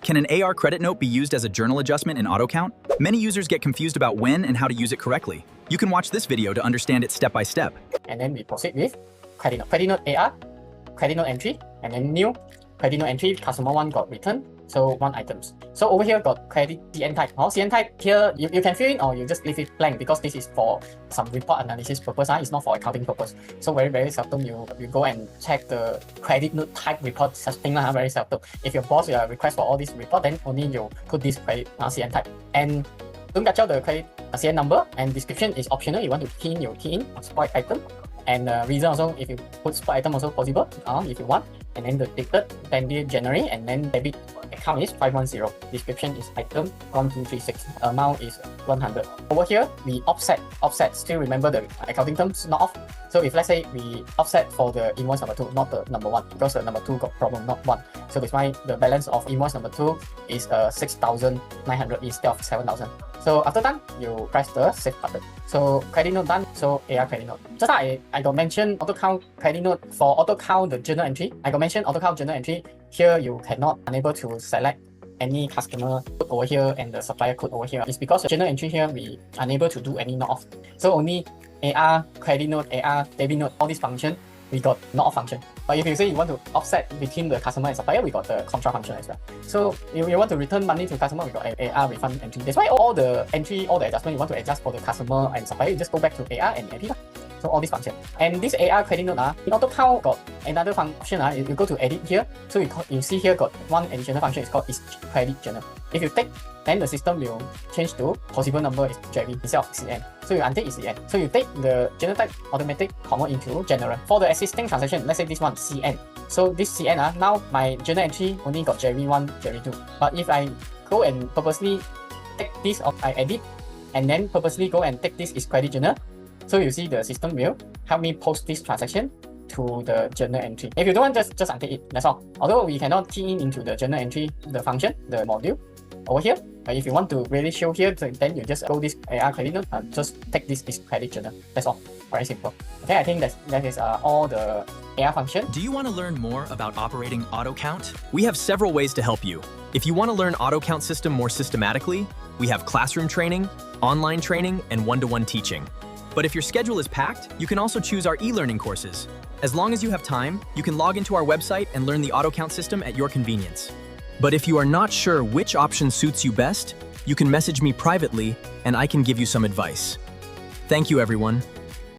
Can an AR credit note be used as a journal adjustment in AutoCount? Many users get confused about when and how to use it correctly. You can watch this video to understand it step by step. And then we proceed with credit note. Credit note AR, credit note entry, and then new credit note entry, customer one got returned, so 1 items. So over here got credit CN type. CN type here, you can fill in or you just leave it blank because this is for some report analysis purpose. It's not for accounting purpose. So very seldom you go and check the credit note type report such thing very seldom. If your boss request for all this report, then only you put this credit CN type. And don't catch out the credit CN number, and description is optional. You want to key in spoiled item. And reason also, if you put spoiled item also possible if you want. And then the dated 10th January, and then debit account is 510. Description is item 1236. Amount is 100. Over here, we offset. Still remember the accounting terms, not off. So if let's say we offset for the invoice number 2, not the number 1, because the number 2 got problem, not 1. So that's why the balance of invoice number 2 is 6,900 instead of 7,000. So after done, you press the save button. So credit note done. So AR credit note. Just like I got mentioned AutoCount credit note for AutoCount the journal entry. I got mentioned AutoCount journal entry. Here you cannot unable to select any customer code over here and the supplier code over here. It's because the journal entry here we unable to do any not off. So only AR credit note, AR debit note, all this function we got not off function. But if you say you want to offset between the customer and supplier, we got the contra function as well. So if you want to return money to customer, we got AR refund entry. That's why all the adjustment you want to adjust for the customer and supplier, you just go back to AR and AP. So all this function. And this AR credit note in AutoCount got another function. You go to edit here. So you see here got one additional function. It's called is credit journal. If you take, then the system will change to possible number is JV instead of CN. So you untick is CN. So you take the journal type automatic convert into general. For the existing transaction, let's say this one CN. So this CN now my journal entry only got JV1, JV2. But if I go and purposely take this or I edit and then purposely go and take this is credit journal. So you see the system will help me post this transaction to the journal entry. If you don't want, just untake it. That's all. Although we cannot key in into the journal entry, the function, the module over here. But if you want to really show here, then you just go this AR credit note and just take this is credit journal. That's all. Very simple. Okay, I think that is all the AR function. Do you want to learn more about operating AutoCount? We have several ways to help you. If you want to learn AutoCount system more systematically, we have classroom training, online training, and one-to-one teaching. But if your schedule is packed, you can also choose our e-learning courses. As long as you have time, you can log into our website and learn the AutoCount system at your convenience. But if you are not sure which option suits you best, you can message me privately and I can give you some advice. Thank you, everyone.